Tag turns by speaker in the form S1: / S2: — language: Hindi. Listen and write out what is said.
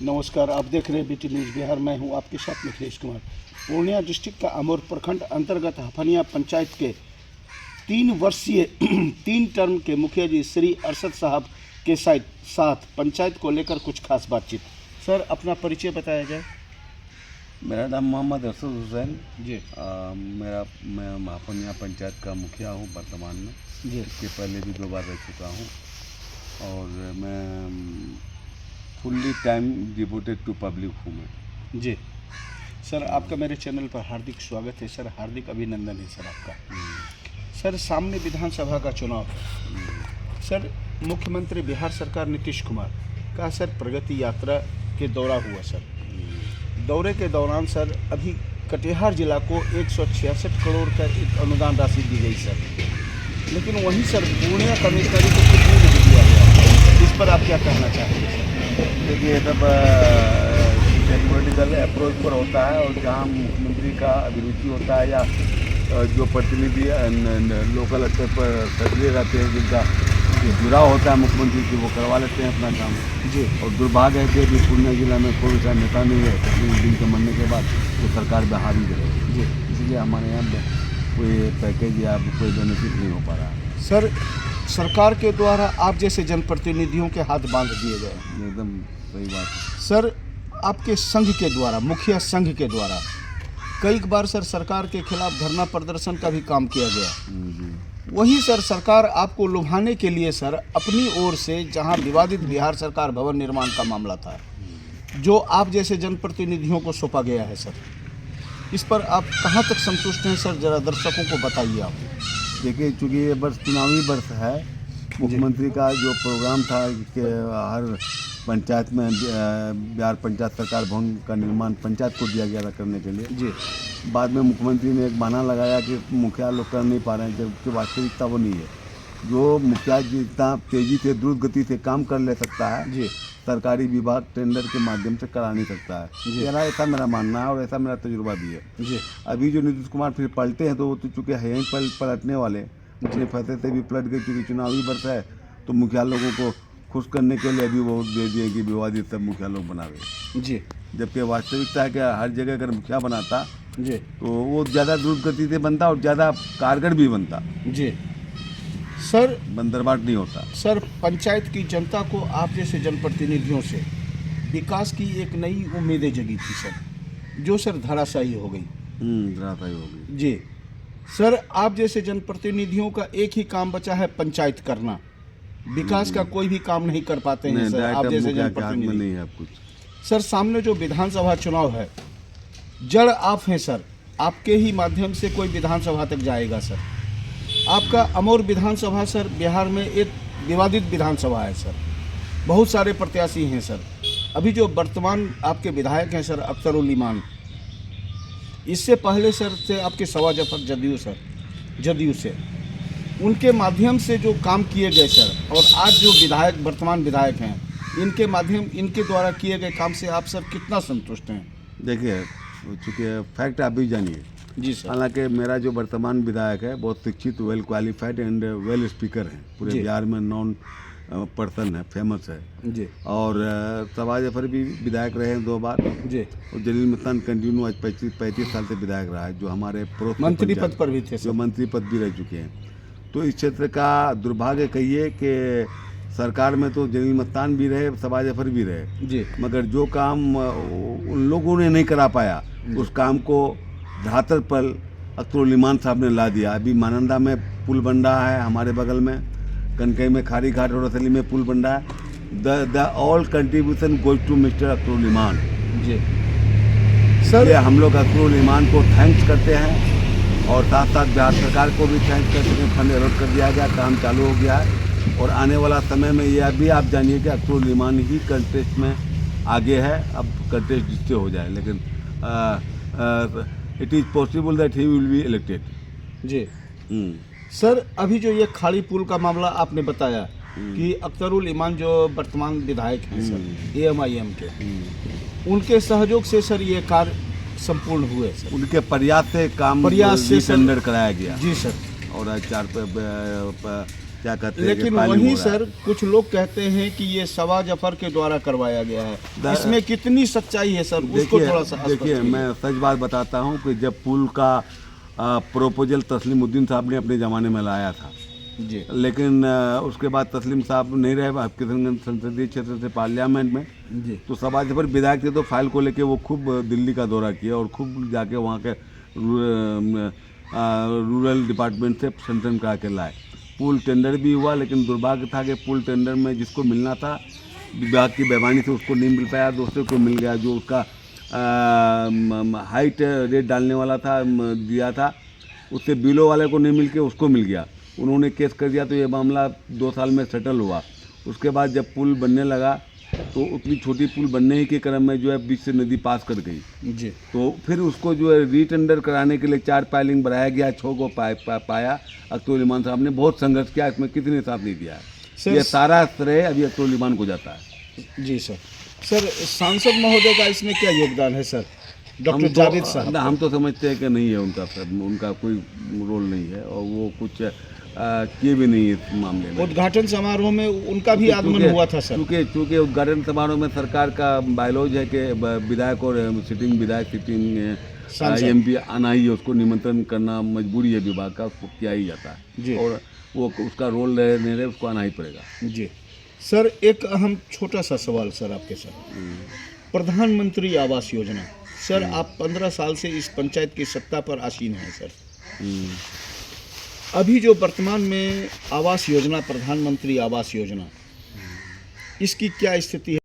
S1: नमस्कार, आप देख रहे हैं बीटी न्यूज़ बिहार। मैं हूं आपके साथ मिथिलेश कुमार। पूर्णिया डिस्ट्रिक्ट का अमोर प्रखंड अंतर्गत हफनिया पंचायत के 3 वर्षीय 3 टर्म के मुखिया जी श्री अरशद साहब के साथ पंचायत को लेकर कुछ खास बातचीत। सर, अपना परिचय बताया जाए।
S2: मेरा नाम मोहम्मद अरशद हुसैन
S1: जी।
S2: मैं हफनिया पंचायत का मुखिया हूँ वर्तमान में
S1: जी।
S2: इसके पहले भी 2 बार रह चुका हूँ और मैं fully time devoted to public हूँ मैं।
S1: जी सर, आपका मेरे चैनल पर हार्दिक स्वागत है सर, हार्दिक अभिनंदन है सर आपका। सर, सामने विधानसभा का चुनाव है सर। मुख्यमंत्री बिहार सरकार नीतीश कुमार का सर प्रगति यात्रा के दौरा हुआ सर। दौरे के दौरान सर अभी कटिहार जिला को 166 करोड़ का एक अनुदान राशि दी गई सर, लेकिन वहीं सर पूर्णिया कमिश्नरी को कुछ भी नहीं दिया गया। इस पर आप क्या कहना चाहेंगे सर?
S2: देखिए, ये सब पॉलिटिकल अप्रोच पर होता है और जहाँ मुख्यमंत्री का अभिरुचि होता है या जो प्रतिनिधि लोकल स्तर पर सक्रिय रहते हैं, जिनका जुड़ाव होता है मुख्यमंत्री से, वो करवा लेते हैं अपना काम।
S1: जी।
S2: और दुर्भाग्य है कि अभी पूर्णिया जिला में कोई सा नेता नहीं है, 30 दिन के मरने के बाद वो सरकार में हावी रहे।
S1: जी।
S2: इसलिए हमारे यहाँ कोई पैकेज या कोई बेनिफिट नहीं हो पा रहा है।
S1: सर, सरकार के द्वारा आप जैसे जनप्रतिनिधियों के हाथ बांध दिए गए।
S2: एकदम सही बात है
S1: सर, आपके संघ के द्वारा, मुखिया संघ के द्वारा कई बार सर सरकार के खिलाफ धरना प्रदर्शन का भी काम किया गया।
S2: जी।
S1: वही सर सरकार आपको लुभाने के लिए सर अपनी ओर से, जहां विवादित बिहार सरकार भवन निर्माण का मामला था जो आप जैसे जनप्रतिनिधियों को सौंपा गया है सर, इस पर आप कहां तक संतुष्ट हैं सर? जरा दर्शकों को बताइए आप।
S2: देखिए, चूँकि ये वर्ष चुनावी वर्ष है, मुख्यमंत्री का जो प्रोग्राम था कि हर पंचायत में बिहार पंचायत सरकार भवन का निर्माण पंचायत को दिया गया था करने के लिए।
S1: जी।
S2: बाद में मुख्यमंत्री ने एक बहाना लगाया कि मुखिया लोग कर नहीं पा रहे हैं, जबकि वास्तविकता वो नहीं है। जो मुखिया जितना तेज़ी से द्रुत गति से काम कर ले सकता है,
S1: जी,
S2: सरकारी विभाग टेंडर के माध्यम से करा नहीं सकता है। ऐसा मेरा मानना है और ऐसा मेरा तजुर्बा भी है।
S1: जी।
S2: अभी जो नीतीश कुमार फिर पलटे हैं तो वो तो चूँकि है ही पलटने वाले, अपने फैसले से भी पलट गए। चूँकि चुनावी वर्ष है तो मुखिया लोगों को खुश करने के लिए अभी वो दे दिए कि विवादित सब मुखिया लोग बनावे।
S1: जी।
S2: जबकि वास्तविकता है कि हर जगह अगर मुखिया बनाता
S1: जी।
S2: तो वो ज़्यादा द्रुत गति से बनता और ज़्यादा कारगर भी बनता।
S1: जी। सर,
S2: बंदरबाट नहीं होता।
S1: सर, पंचायत की जनता को आप जैसे जनप्रतिनिधियों से विकास की एक नई उम्मीदें जगी थी सर, जो सर धराशायी हो गई।
S2: धराशायी हो गई।
S1: जी। सर, आप जैसे जनप्रतिनिधियों का एक ही काम बचा है, पंचायत करना। विकास का कोई भी काम नहीं कर पाते हैं सर, आप जैसे जनप्रतिनिधि।
S2: नहीं है आप कुछ।
S1: सर, सामने जो विधानसभा चुनाव है, जड़ आप हैं सर, आपके ही माध्यम से कोई विधानसभा तक जाएगा सर। आपका अमोर विधानसभा सर बिहार में एक विवादित विधानसभा है सर, बहुत सारे प्रत्याशी हैं सर। अभी जो वर्तमान आपके विधायक हैं सर अख्तरुल ईमान, इससे पहले सर थे आपके सवा जफर जदयू से, उनके माध्यम से जो काम किए गए सर, और आज जो विधायक वर्तमान विधायक हैं, इनके द्वारा किए गए काम से आप सर कितना संतुष्ट हैं?
S2: देखिए, चूँकि फैक्ट आप भी जानिए।
S1: जी सर।
S2: हालांकि मेरा जो वर्तमान विधायक है बहुत शिक्षित, well qualified and well speaker हैं, पूरे बिहार में नॉन पर्सन है, फेमस है।
S1: जी।
S2: और सवा जफर भी विधायक रहे हैं 2 बार।
S1: जी।
S2: और जलील मस्तान कंटिन्यू आज 35 साल से विधायक रहा है, जो हमारे पड़ोस
S1: मंत्री पद पर भी थे सर।
S2: जो मंत्री पद भी रह चुके हैं। तो इस क्षेत्र का दुर्भाग्य कहिए कि सरकार में तो जलील मस्तान भी रहे, सवा जफर भी रहे
S1: जी,
S2: मगर जो काम उन लोगों ने नहीं करा पाया, उस काम को धरातल पर अख्तरुल ईमान साहब ने ला दिया। अभी मानंदा में पुल बन रहा है, हमारे बगल में कनकई में खारी घाट और रसली में पुल बन रहा है। The all contribution goes to mister Akhtarul Iman.
S1: जी सर,
S2: ये हम लोग अख्तरुल ईमान को थैंक्स करते हैं और साथ साथ बिहार सरकार को भी थैंक्स करते हैं। फंड अलॉट कर दिया गया, काम चालू हो गया है और आने वाला समय में ये अभी आप जानिए कि अख्तरुल ईमान ही कंटेस्ट में आगे है। अब कंटेस्ट जिससे हो जाए, लेकिन it is possible that he will be elected.
S1: जी सर, अभी जो ये खाड़ी पुल का मामला आपने बताया कि अख्तरुल ईमान जो वर्तमान विधायक हैं सर AMIM के, उनके सहयोग से सर ये कार्य संपूर्ण हुए सर।
S2: उनके प्रयास से काम
S1: टेंडर
S2: कराया गया।
S1: जी सर।
S2: और 4 क्या कहते हैं कि
S1: लेकिन
S2: फाइलिंग
S1: वहीं
S2: हो रहा है।
S1: सर कुछ लोग कहते हैं कि ये सवा जफर के द्वारा करवाया गया है, इसमें कितनी सच्चाई है सर, उसको थोड़ा सा स्पष्ट
S2: देखिए
S1: कीजिए।
S2: मैं सच बात बताता हूँ कि जब पुल का प्रोपोजल तस्लीमुद्दीन साहब ने अपने ज़माने में लाया था,
S1: जी
S2: लेकिन उसके बाद तस्लीम साहब नहीं रहे किशनगंज संसदीय क्षेत्र से पार्लियामेंट में,
S1: जी
S2: तो सभा जफर विधायक थे तो फाइल को लेके वो खूब दिल्ली का दौरा किया और खूब जाके वहाँ के रूरल डिपार्टमेंट से संशोधन करा के लाए। पुल टेंडर भी हुआ, लेकिन दुर्भाग्य था कि पुल टेंडर में जिसको मिलना था विभाग की बेईमानी से उसको नहीं मिल पाया, दूसरे को मिल गया। जो उसका हाइट रेट डालने वाला था दिया था, उससे बिलो वाले को नहीं मिल के उसको मिल गया। उन्होंने केस कर दिया तो ये मामला 2 साल में सेटल हुआ। उसके बाद जब पुल बनने लगा तो उतनी छोटी पुल बनने ही के क्रम में जो है बीच से नदी पास कर गई।
S1: जी
S2: तो फिर उसको जो है रीटेंडर कराने के लिए 4 पाइलिंग बढ़ाया गया, 6 को पाया। अख्तरुल इमान साहब ने बहुत संघर्ष किया, इसमें किसी ने साथ नहीं दिया
S1: सर,
S2: है। ये सारा श्रेय अभी अख्तरुल इमान को जाता है।
S1: जी सर। सर सांसद महोदय का इसमें क्या योगदान है सर, डॉक्टर जावेद साहब?
S2: हम तो समझते हैं कि नहीं है उनका कोई रोल नहीं है और वो कुछ किए भी नहीं इस मामले में।
S1: उद्घाटन समारोह में उनका भी आगमन हुआ था सर।
S2: क्योंकि उद्घाटन समारोह में सरकार का बायलॉज है कि विधायक और सिटिंग
S1: सांसद।
S2: एमपी आना ही है, उसको निमंत्रण करना मजबूरी है विभाग का, उसको किया ही जाता
S1: जी।
S2: है और वो उसका रोल रहे नहीं रहे उसको आना ही पड़ेगा।
S1: जी सर, एक अहम छोटा सा सवाल सर आपके साथ। प्रधानमंत्री आवास योजना सर, आप 15 साल से इस पंचायत की सत्ता पर आसीन हैं सर। अभी जो वर्तमान में आवास योजना, प्रधानमंत्री आवास योजना, इसकी क्या स्थिति है?